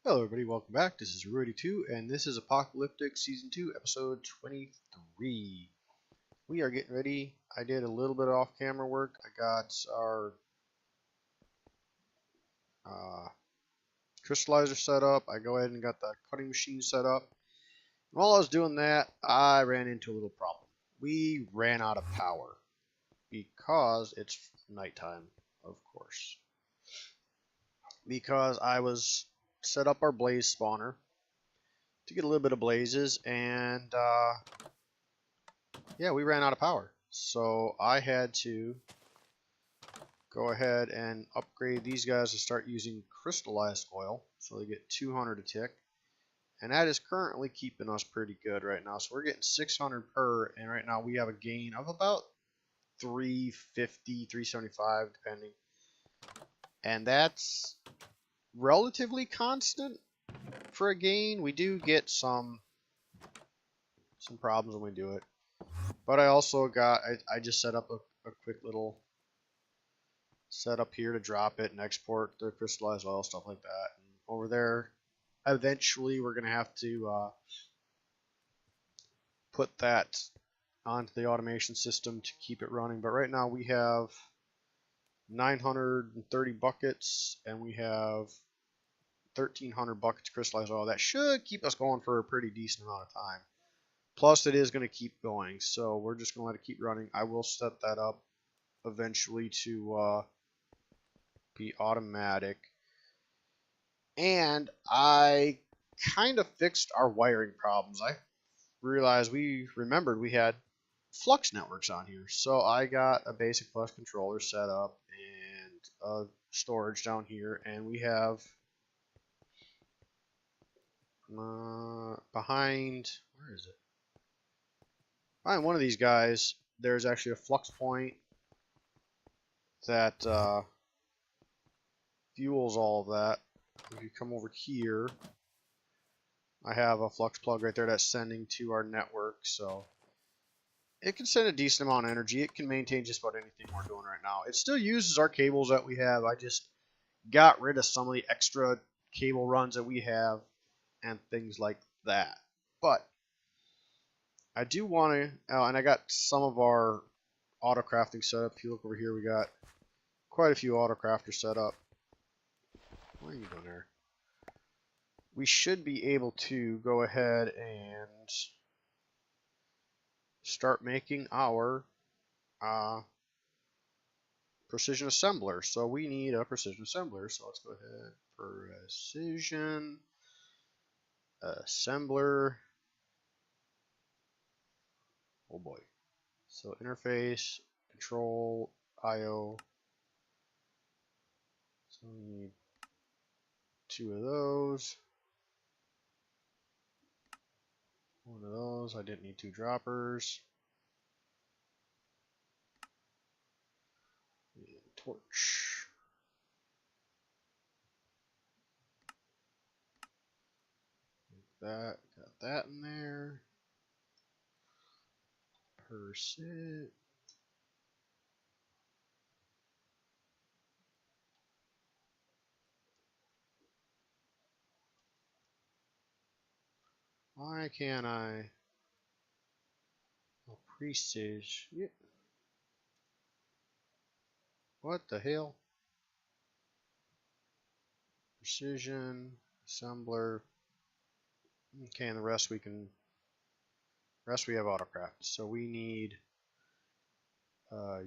Hello everybody, welcome back. This is Rudy2 and this is Apocalyptic Season 2, Episode 23. We are getting ready. I did a little bit of off-camera work. I got our uh, crystallizer set up. I go ahead and got the cutting machine set up. And while I was doing that, I ran into a little problem. We ran out of power because it's nighttime, of course. Because I was set up our blaze spawner to get a little bit of blazes, and yeah, we ran out of power. So I had to go ahead and upgrade these guys to start using crystallized oil, so they get 200 a tick. And that is currently keeping us pretty good right now. So we're getting 600 per, and right now we have a gain of about 350, 375, depending. And that's relatively constant for a gain. We do get some problems when we do it. But I also got, I just set up a quick little setup here to drop it and export the crystallized oil, stuff like that. And over there, eventually we're going to have to put that onto the automation system to keep it running. But right now we have 930 buckets and we have 1,300 buckets of crystallized oil. That should keep us going for a pretty decent amount of time. Plus, it is going to keep going, so we're just going to let it keep running. I will set that up eventually to be automatic. And I kind of fixed our wiring problems. I realized we had flux networks on here. So I got a basic flux controller set up and a storage down here. And we have behind, where is it? Behind one of these guys, there's actually a flux point that fuels all of that. If you come over here, I have a flux plug right there that's sending to our network, so it can send a decent amount of energy. It can maintain just about anything we're doing right now. It still uses our cables that we have. I just got rid of some of the extra cable runs that we have and things like that. But I do want to, and I got some of our auto crafting set up. If you look over here, we got quite a few auto crafters set up. What are you doing there? We should be able to go ahead and start making our precision assembler. So we need a precision assembler. So let's go ahead, precision assembler. Oh boy. So interface, control, IO. So we need 2 of those. 1 of those. I didn't need 2 droppers. And torch. Like that. Got that in there. Percent. Why can't I? Oh, prestige. Yeah. What the hell? Precision assembler. Okay, and the rest we can. Rest we have autocraft. So we need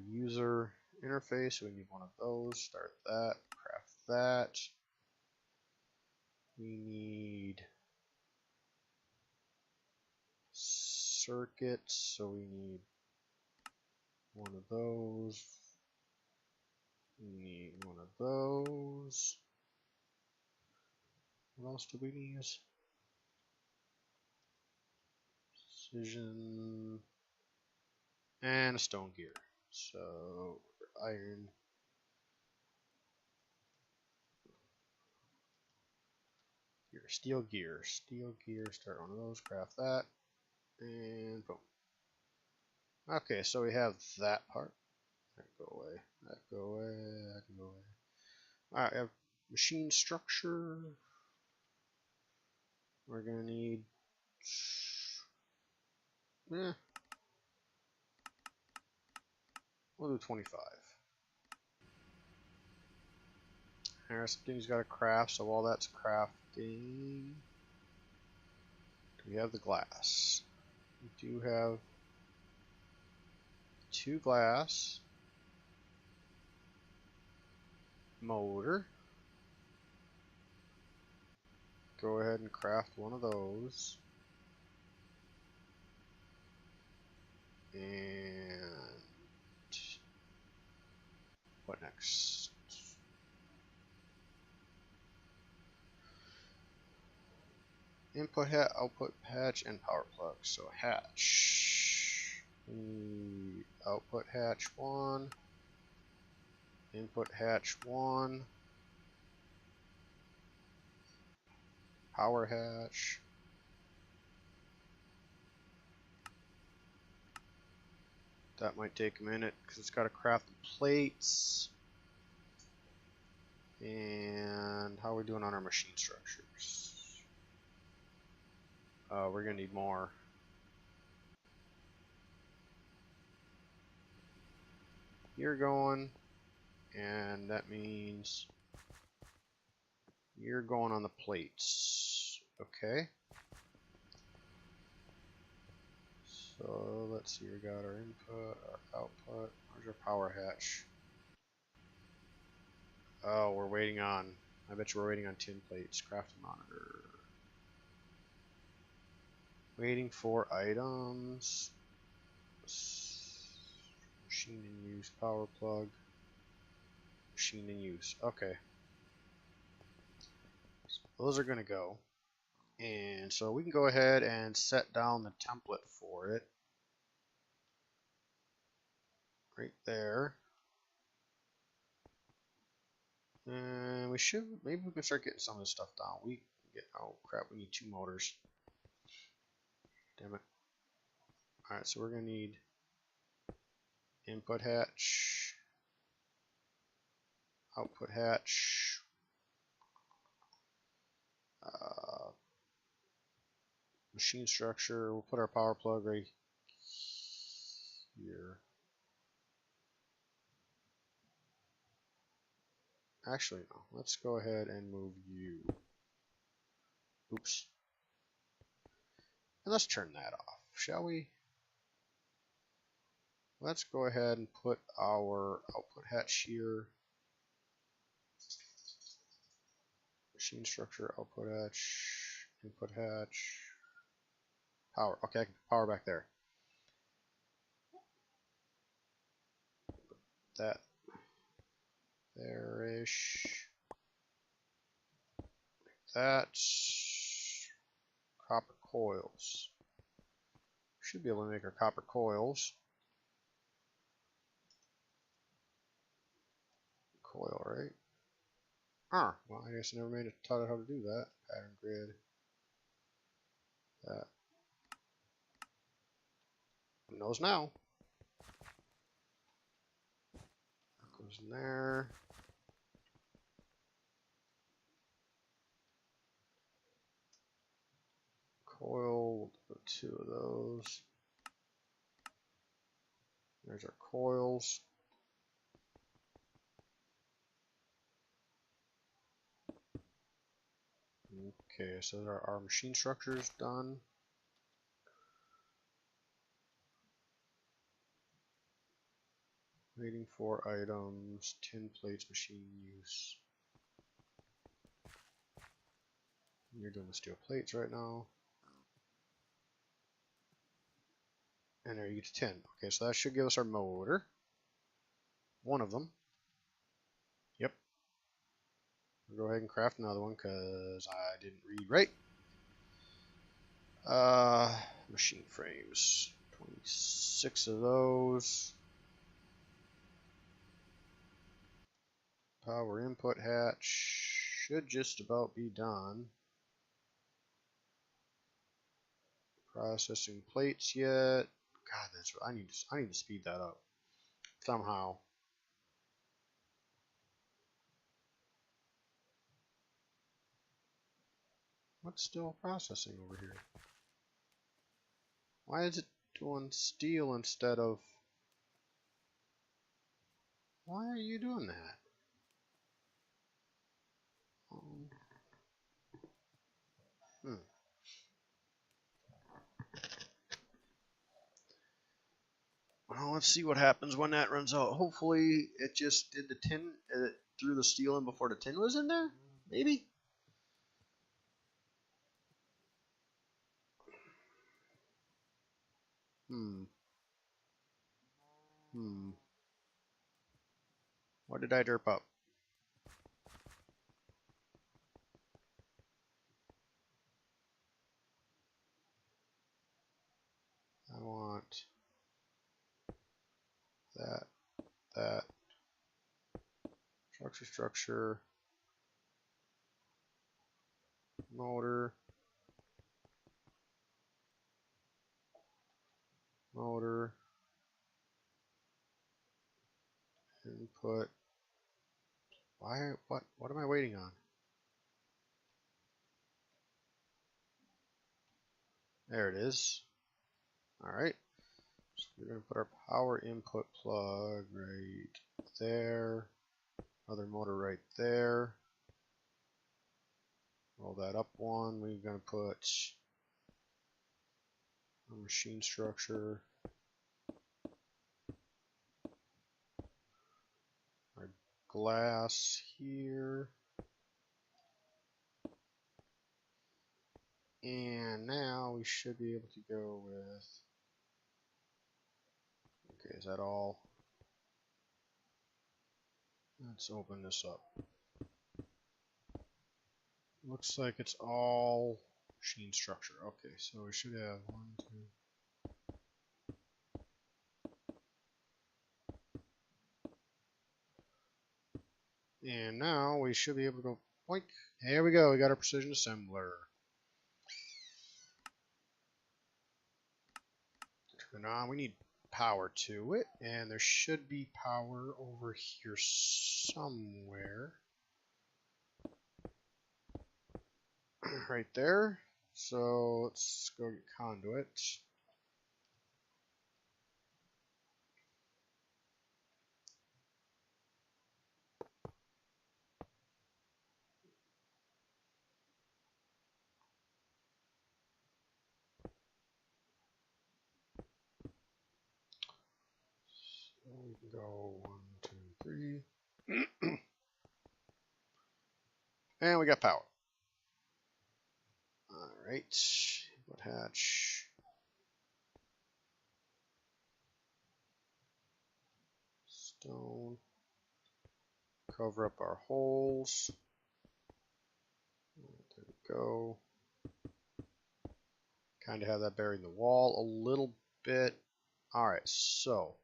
user interface. So we need 1 of those. Start that. Craft that. We need circuits. So we need 1 of those. We need 1 of those. What else do we need? Precision and a stone gear. So iron. Steel gear. Steel gear. Start 1 of those. Craft that. And boom. Okay, so we have that part. That go away. That go away. That can go away. Alright, we have machine structure. We're gonna need we'll do 25. There's something he's got to craft, so while that's crafting, we have the glass. We do have 2 glass, motor. Go ahead and craft one of those. And what next? Input hatch, output hatch, and power plug. So hatch. Output hatch 1. Input hatch 1. Power hatch. That might take a minute because it's got to craft the plates. And how are we doing on our machine structures? We're going to need more. You're going, and that means you're going on the plates. Okay. So let's see, we got our input, our output. Where's our power hatch? Oh, we're waiting on, I bet you we're waiting on tin plates. Craft monitor. Waiting for items. Machine in use, power plug. Machine in use. Okay. So those are going to go. And so we can go ahead and set down the template for it. Right there. And we should, maybe we can start getting some of this stuff down. We get, oh crap, we need 2 motors. Damn it. Alright, so we're going to need input hatch, output hatch, machine structure. We'll put our power plug right here. Actually, no. Let's go ahead and move you. Oops. And let's turn that off, shall we? Let's go ahead and put our output hatch here. Machine structure, output hatch, input hatch, power. Okay, I can power back there. Put that there-ish. That's copper coils. Should be able to make our copper coils. Coil, right? Ah, well, I guess I never taught it how to do that. Pattern grid. That. Who knows now? That goes in there. Coil, we'll put 2 of those. There's our coils. Okay, so our machine structure is done. Waiting for items, tin plates, machine use. You're doing the steel plates right now. And there you get to 10. Okay, so that should give us our motor. One of them. Yep. We'll go ahead and craft another one because I didn't read right. Machine frames. 26 of those. Power input hatch should just about be done. Processing plates yet. God, that's I need to speed that up somehow. What's still processing over here? Why is it doing steel instead of... Why are you doing that? Hmm. Well, let's see what happens when that runs out. Hopefully it just did the tin, it threw the steel in before the tin was in there? Maybe? Hmm. Hmm. What did I derp up? I want that, structure, motor, input. Why, what am I waiting on? There it is. Alright. So we're going to put our power input plug right there. Other motor right there. Roll that up one. We're going to put a machine structure. Our glass here. And now we should be able to go with... Okay, is that all? Let's open this up. Looks like it's all machine structure. Okay, so we should have 1, 2. And now we should be able to go boink. There we go. We got our precision assembler. Turn on. We need power to it, and there should be power over here somewhere. Right there. So let's go get conduit. So we can go 1, 2, 3. And we got power. Alright. Input hatch. Stone. Cover up our holes. There we go. Kind of have that buried in the wall a little bit. Alright, so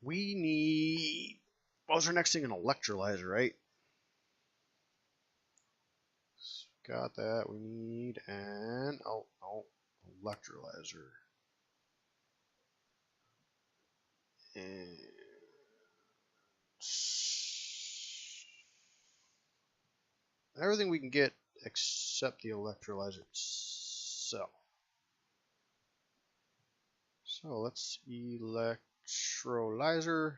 we need... What was our next thing? An electrolyzer, right? Got that. We need an... Oh, electrolyzer. And... everything we can get except the electrolyzer itself. So let's electrolyzer.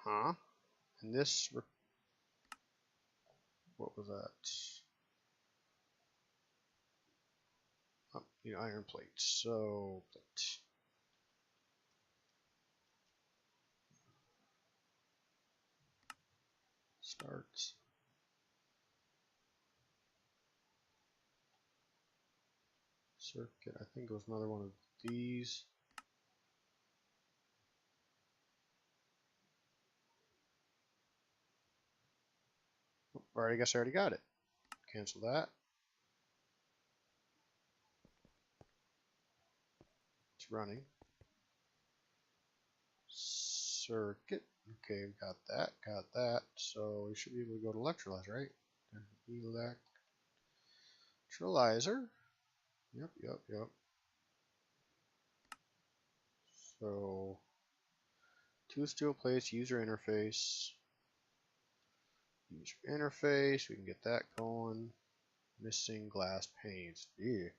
And this, what was that? Oh, the iron plate. So plate. Start. Circuit. I think it was another one of these. Oh, alright, I guess I already got it. Cancel that. It's running. Circuit. Okay, got that. So we should be able to go to electrolyzer, right? Electrolyzer. Yep. So, 2 steel plates, user interface, User interface, we can get that going. Missing glass panes. Yeah.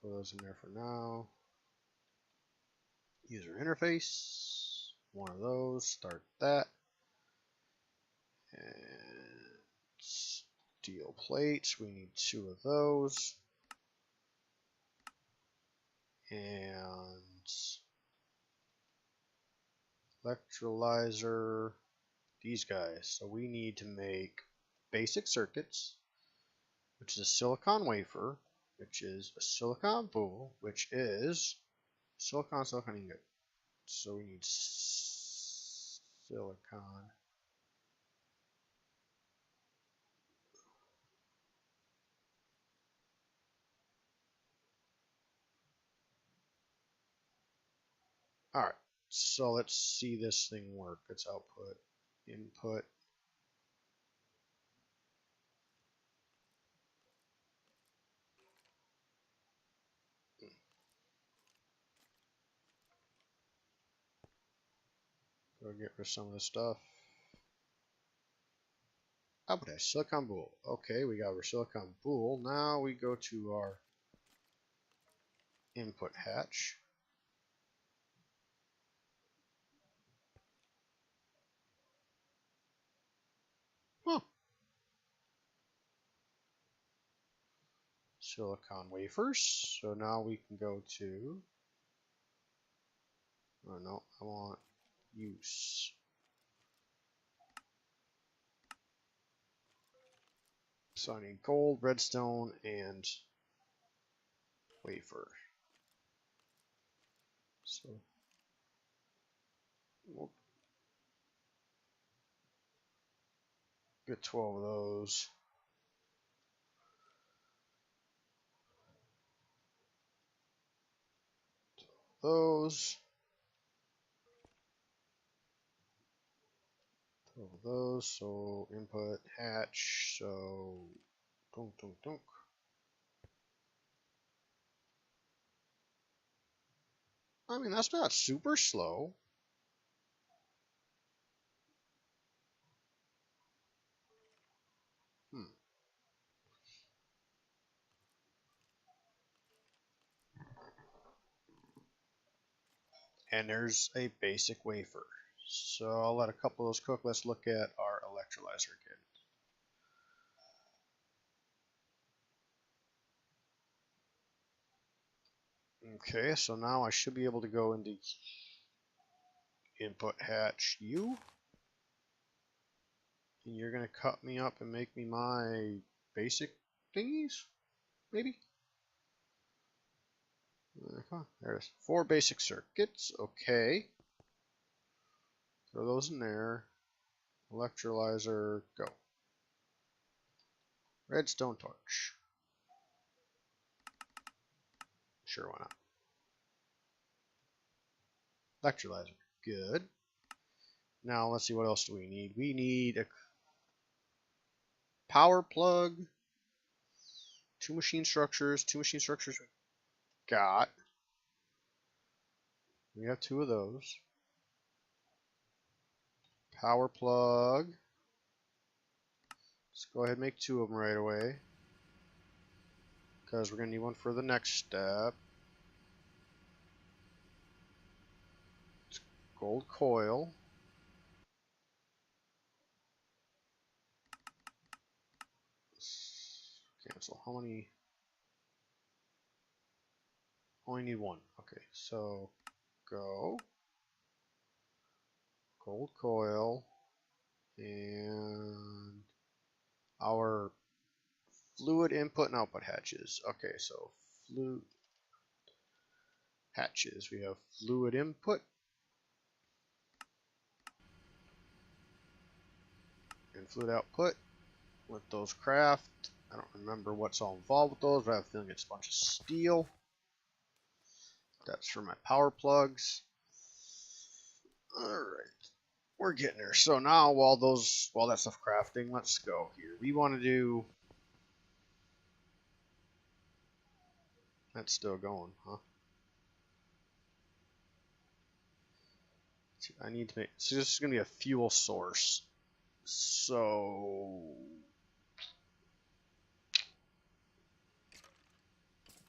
Put those in there for now. User interface. One of those. Start that. And steel plates. We need 2 of those. And electrolyzer. These guys. So we need to make basic circuits, which is a silicon wafer, which is a silicon boule, which is silicon ingot. So we need silicon. All right, so let's see this thing work. It's output, input. Go get rid of some of this stuff. Output silicon boule. Okay, we got our silicon boule. Now we go to our input hatch. Huh. Silicon wafers. So now we can go to, oh no, I want use. So I need gold, redstone, and wafer. So we'll get 12 of those. Those. 12 of those. So input hatch. So dunk, dunk, dunk. I mean, that's not super slow. And there's a basic wafer. So I'll let a couple of those cook. Let's look at our electrolyzer again. Okay, so now I should be able to go into input hatch U. And you're going to cut me up and make me my basic thingies? Maybe? There it is. 4 basic circuits. Okay. Throw those in there. Electrolyzer, go. Redstone torch. Sure, why not? Electrolyzer, good. Now let's see, what else do we need? We need a power plug. 2 machine structures. 2 machine structures we got. We have 2 of those. Power plug. Let's go ahead and make 2 of them right away, because we're going to need one for the next step. Gold coil. Cancel. How many? Only need 1. Okay, so go. Gold coil. And our fluid input and output hatches. Okay, so fluid hatches. We have fluid input and fluid output. Let those craft. I don't remember what's all involved with those, but I have a feeling it's a bunch of steel. That's for my power plugs. Alright. We're getting there. So now while that stuff crafting, let's go here. We want to do That's still going, huh? I need to make, so this is going to be a fuel source. So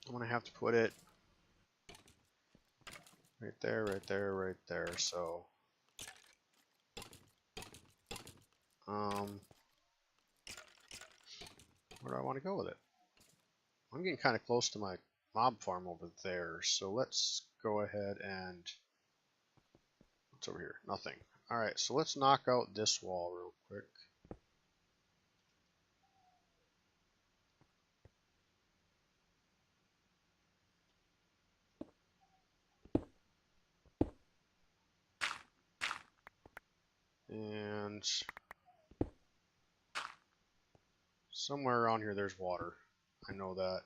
I'm going to have to put it right there, right there, right there. So, where do I want to go with it? I'm getting kind of close to my mob farm over there. So let's go ahead and, what's over here? Nothing. All right, so let's knock out this wall real quick. And somewhere around here there's water. I know that.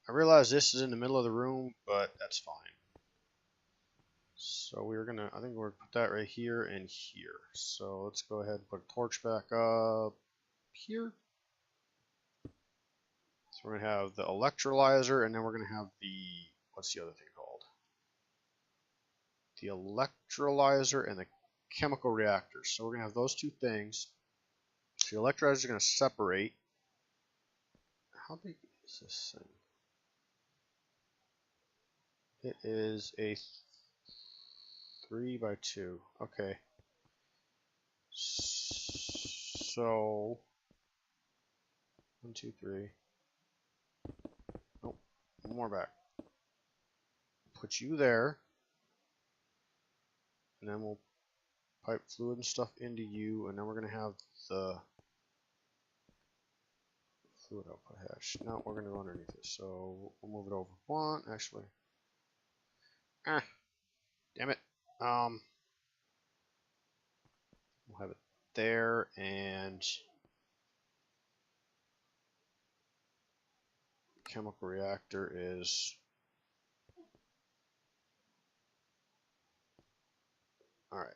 I realize this is in the middle of the room, but that's fine. So we're gonna, I think we're gonna put that right here and here. So let's go ahead and put a torch back up here. So we're gonna have the electrolyzer, and then we're gonna have the, what's the other thing called? The electrolyzer and the chemical reactor. So we're gonna have those two things. So the electrolyzer is gonna separate. How big is this thing? It is a 3 by 2. Okay. So 1, 2, 3. Nope. One more back. Put you there, and then we'll pipe fluid and stuff into you, and then we're gonna have the fluid output hatch. Now we're gonna go underneath it, so we'll move it over one. Actually, damn it. We'll have it there, and chemical reactor is all right.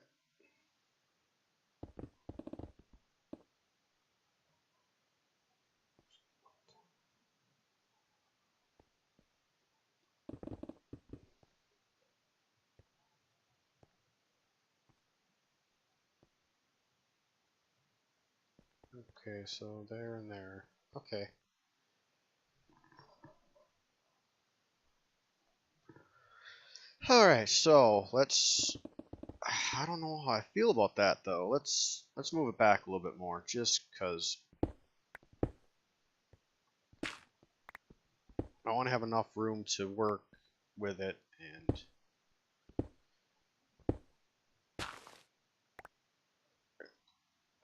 Okay, so there and there. Okay. All right, so let's. I don't know how I feel about that though. Let's move it back a little bit more, just because I want to have enough room to work with it. And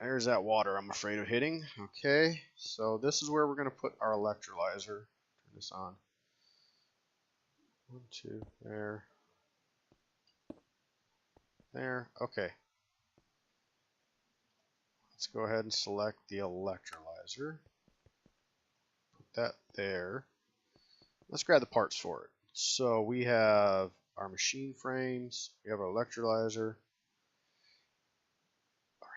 there's that water I'm afraid of hitting. Okay, so this is where we're going to put our electrolyzer. Turn this on. 1, 2, there. There, okay. Let's go ahead and select the electrolyzer. Put that there. Let's grab the parts for it. So we have our machine frames, we have our electrolyzer, our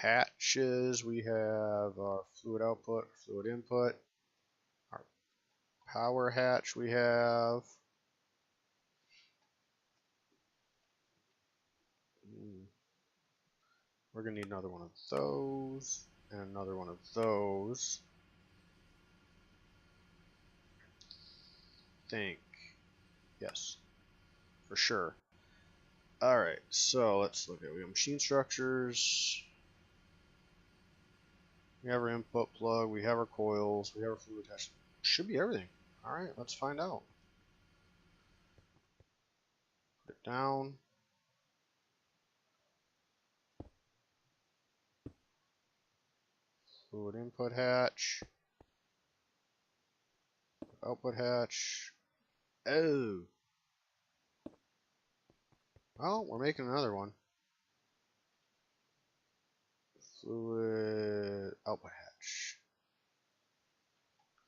hatches, we have our fluid output, fluid input, our power hatch we have. We're going to need another one of those, and another one of those. Think. Yes, for sure. Alright, so let's look at it. We have machine structures. We have our input plug. We have our coils. We have our fluid test. Should be everything. Alright, let's find out. Put it down. Fluid input hatch. Output hatch. Oh. Well, we're making another one. Fluid output hatch.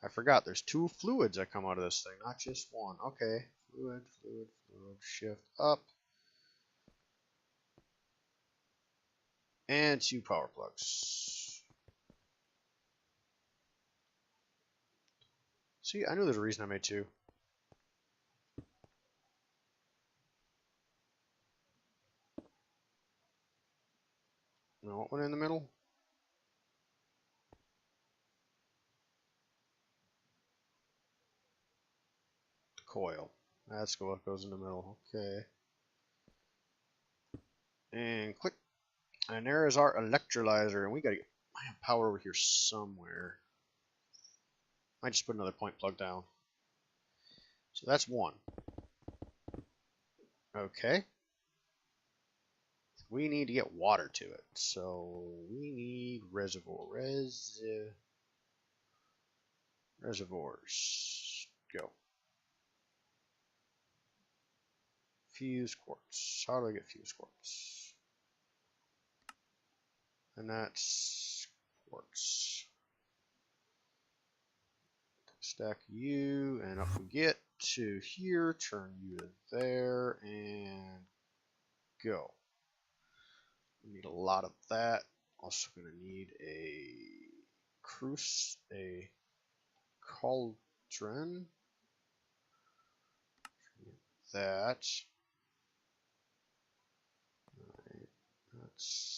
I forgot there's 2 fluids that come out of this thing, not just one. Okay. Fluid, fluid, fluid. Shift up. And 2 power plugs. See, I knew there's a reason I made two. No, what went in the middle? The coil. That's what goes in the middle. Okay. And click. And there is our electrolyzer. And we gotta get power over here somewhere. Might just put another point plug down. So that's one. Okay. We need to get water to it. So we need reservoirs. Go. Fuse quartz. How do I get fuse quartz? And that's quartz. Stack you, and up we get to here. Turn you to there, and go. We need a lot of that. Also going to need a cauldron. That. Right. That's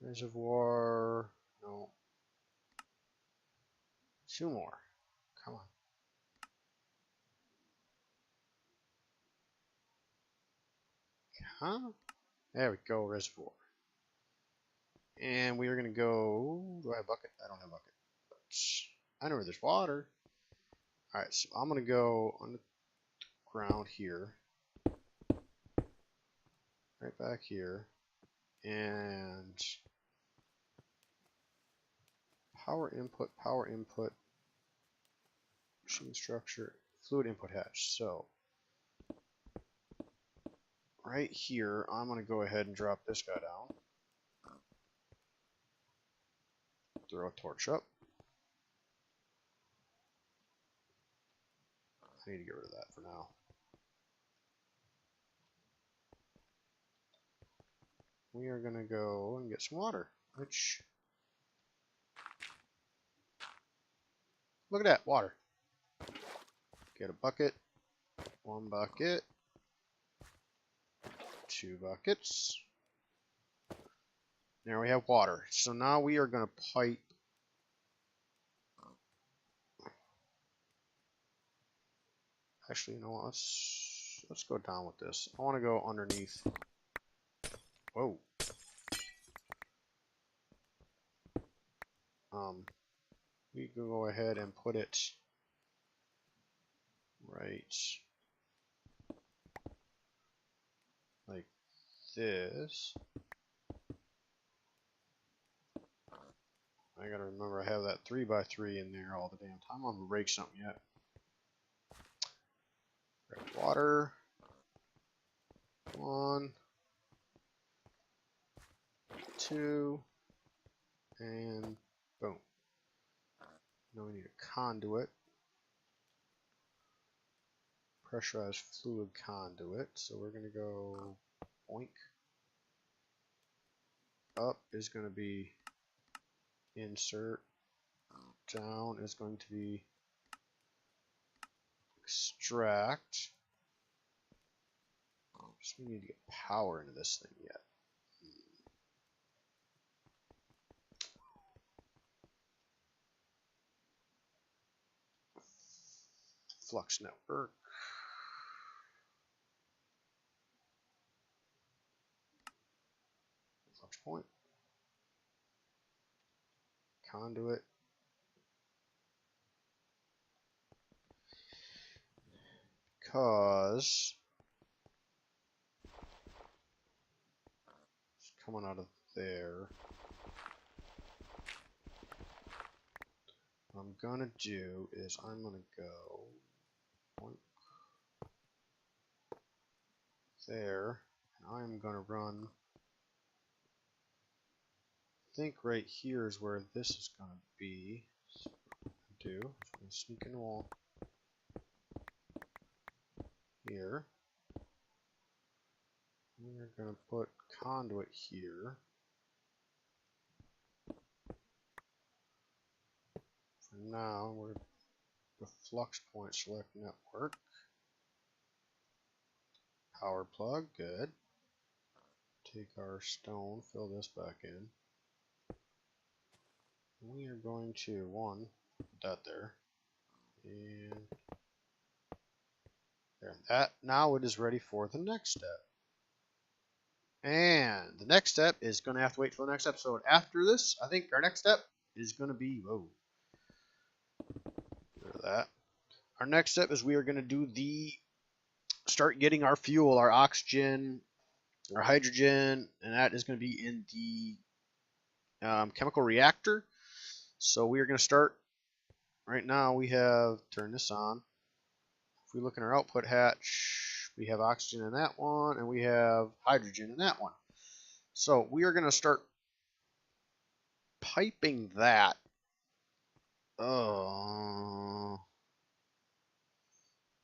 reservoir. No. Two more. Come on. Huh? There we go, reservoir. And we are going to go... Do I have a bucket? I don't have a bucket. But I know where there's water. Alright, so I'm going to go on the ground here. Right back here. And... Power input, machine structure, fluid input hatch. So... Right here, I'm going to go ahead and drop this guy down. Throw a torch up. I need to get rid of that for now. We are going to go and get some water, which... Look at that, water. Get a bucket. One bucket. Two buckets. There we have water. So now we are going to pipe. Actually, you know what? Let's go down with this. I want to go underneath. Whoa. We can go ahead and put it right like this. I gotta remember I have that 3x3 in there all the damn time. I'm gonna break something yet. Grab water. 1, 2, and boom. Now we need a conduit. Pressurized fluid conduit. So we're gonna go boink. Up is gonna be insert. Down is going to be extract. So we need to get power into this thing yet. Flux network. Flux point. Conduit. Because it's coming out of there. What I'm gonna do is I'm gonna go there, and I'm gonna run. I think right here is where this is gonna be. So I'm gonna sneak in the wall. here. We're going to put conduit here. For now, we're the flux point select network. Power plug, good. Take our stone, fill this back in. We are going to, put that there. And there. That, now it is ready for the next step. And the next step is going to have to wait till the next episode. After this, I think our next step is going to be, get rid of that. Our next step is we are going to do start getting our fuel, our oxygen, our hydrogen, and that is going to be in the chemical reactor. So we are going to start, right now we have, turn this on. If we look in our output hatch, we have oxygen in that one, and we have hydrogen in that one. So we are going to start piping that.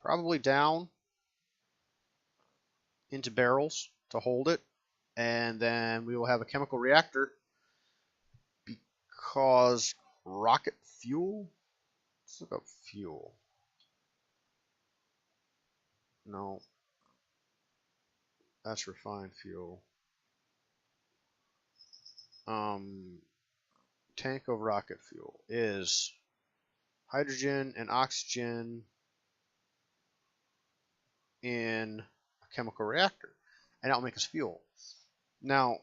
Probably down into barrels to hold it. And then we will have a chemical reactor because rocket fuel. Let's look up fuel. No, that's refined fuel. Tank of rocket fuel is hydrogen and oxygen in a chemical reactor, and that will make us fuel. Now,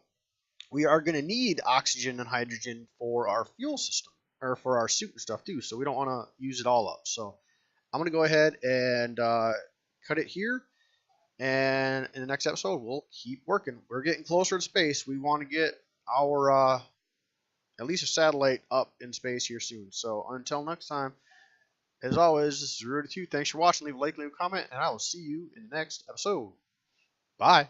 we are going to need oxygen and hydrogen for our fuel system, or for our suit and stuff too, so we don't want to use it all up. So I'm going to go ahead and cut it here, and in the next episode, we'll keep working. We're getting closer to space. We want to get our, at least a satellite up in space here soon. So until next time, as always, this is Rudy2. Thanks for watching. Leave a like, leave a comment, and I will see you in the next episode. Bye.